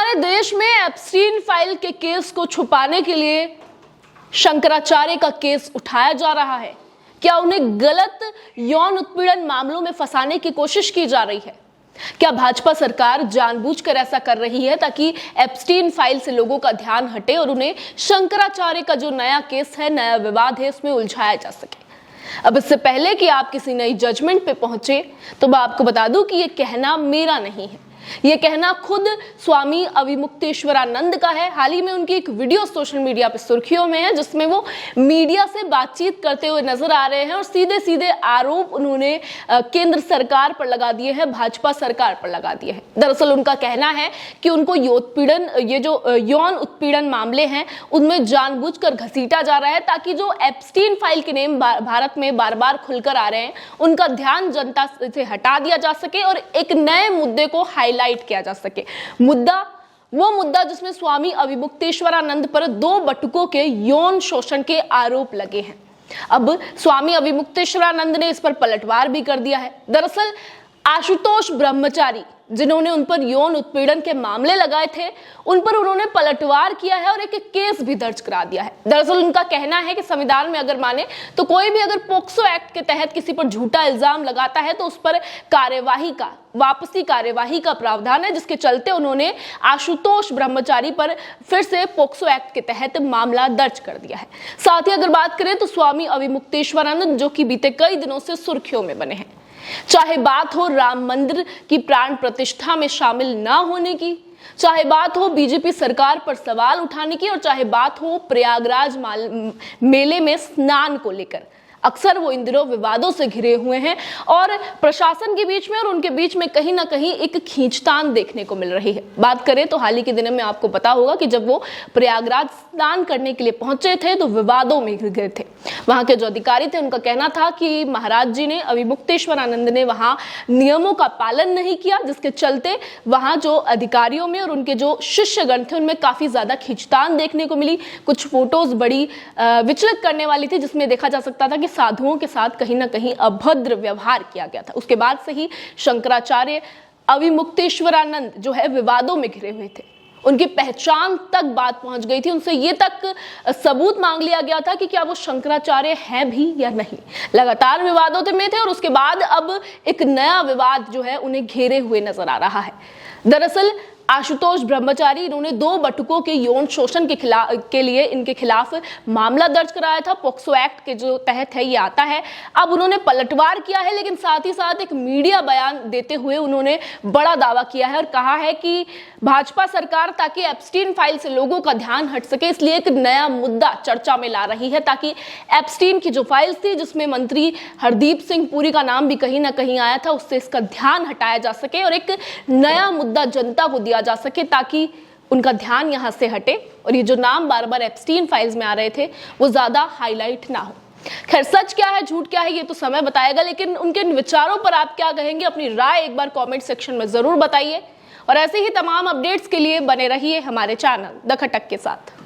हमारे देश में एप्स्टीन फाइल के केस को छुपाने के लिए शंकराचार्य का केस उठाया जा रहा है। क्या उन्हें गलत यौन उत्पीड़न मामलों में फंसाने की कोशिश की जा रही है? क्या भाजपा सरकार जानबूझकर ऐसा कर रही है ताकि एप्स्टीन फाइल से लोगों का ध्यान हटे और उन्हें शंकराचार्य का जो नया केस है, नया विवाद है, उसमें उलझाया जा सके? अब इससे पहले कि आप किसी नई जजमेंट पे पहुंचे तो मैं आपको बता दूं कि यह कहना मेरा नहीं है, यह कहना खुद स्वामी अविमुक्तेश्वरानंद का है। हाल ही में उनकी एक वीडियो सोशल मीडिया पे सुर्खियों में है जिसमें वो मीडिया से बातचीत करते हुए नजर आ रहे हैं और सीधे सीधे आरोप उन्होंने केंद्र सरकार पर लगा दिए हैं, भाजपा सरकार पर लगा दिए हैं। दरअसल उनका कहना है कि उनको ये जो यौन उत्पीड़न मामले हैं उनमें जानबूझकर घसीटा जा रहा है ताकि जो एप्स्टीन फाइल के नेम भारत में बार बार खुलकर आ रहे हैं उनका ध्यान जनता से हटा दिया जा सके और एक नए मुद्दे को हाईलाइट किया जा सके। वो मुद्दा जिसमें स्वामी अविमुक्तेश्वरानंद पर 2 बटुकों के यौन शोषण के आरोप लगे हैं। अब स्वामी अविमुक्तेश्वरानंद ने इस पर पलटवार भी कर दिया है। दरअसल आशुतोष ब्रह्मचारी जिन्होंने उन पर यौन उत्पीड़न के मामले लगाए थे, उन पर उन्होंने पलटवार किया है और एक केस भी दर्ज करा दिया है। दरअसल उनका कहना है कि संविधान में अगर माने तो कोई भी अगर पोक्सो एक्ट के तहत किसी पर झूठा इल्जाम लगाता है तो उस पर वापसी कार्यवाही का प्रावधान है, जिसके चलते उन्होंने आशुतोष ब्रह्मचारी पर फिर से पोक्सो एक्ट के तहत मामला दर्ज कर दिया है। साथ ही अगर बात करें तो स्वामी अविमुक्तेश्वरानंद जो कि बीते कई दिनों से सुर्खियों में बने हैं, चाहे बात हो राम मंदिर की प्राण प्रतिष्ठा में शामिल ना होने की, चाहे बात हो बीजेपी सरकार पर सवाल उठाने की और चाहे बात हो प्रयागराज मेले में स्नान को लेकर, अक्सर वो इन दिनों विवादों से घिरे हुए हैं और प्रशासन के बीच में और उनके बीच में कहीं ना कहीं एक खींचतान देखने को मिल रही है। बात करें तो हाल ही के दिनों में आपको पता होगा कि जब वो प्रयागराज स्नान करने के लिए पहुंचे थे तो विवादों में घिर गए थे। वहां के जो अधिकारी थे उनका कहना था कि महाराज जी ने, अविमुक्तेश्वरानंद ने वहां नियमों का पालन नहीं किया, जिसके चलते वहां जो अधिकारियों में और उनके जो शिष्यगण थे उनमें काफी ज्यादा खींचतान देखने को मिली। कुछ फोटोज बड़ी विचलित करने वाली थी जिसमें देखा जा सकता था कि साधुओं के साथ कहीं ना कहीं अभद्र व्यवहार किया गया था। उसके बाद से ही शंकराचार्य अविमुक्तेश्वरानंद जो है विवादों में घिरे हुए थे। उनकी पहचान तक बात पहुंच गई थी, उनसे ये तक सबूत मांग लिया गया था कि क्या वो शंकराचार्य हैं भी या नहीं। लगातार विवादों में थे और उसके बाद अब एक नया विवाद जो है उन्हें घेरे हुए नजर आ रहा है। दरअसल आशुतोष ब्रह्मचारी, इन्होंने 2 बटुकों के यौन शोषण के लिए इनके खिलाफ मामला दर्ज कराया था। पोक्सो एक्ट के जो तहत है ये आता है। अब उन्होंने पलटवार किया है, लेकिन साथ ही साथ एक मीडिया बयान देते हुए उन्होंने बड़ा दावा किया है और कहा है कि भाजपा सरकार ताकि एप्स्टीन फाइल से लोगों का ध्यान हट सके इसलिए एक नया मुद्दा चर्चा में ला रही है ताकि एप्स्टीन की जो फाइल थी जिसमें मंत्री हरदीप सिंह पुरी का नाम भी कहीं ना कहीं आया था, उससे इसका ध्यान हटाया जा सके और एक नया मुद्दा जनता को दिया जा सके ताकि उनका ध्यान यहां से हटे और ये जो नाम बार बार एप्स्टीन फाइल्स में आ रहे थे वो ज्यादा हाईलाइट ना हो। खैर, सच क्या है झूठ क्या है ये तो समय बताएगा, लेकिन उनके विचारों पर आप क्या कहेंगे, अपनी राय एक बार कमेंट सेक्शन में जरूर बताइए और ऐसे ही तमाम अपडेट्स के लिए बने रहिए हमारे चैनल द खटक के साथ।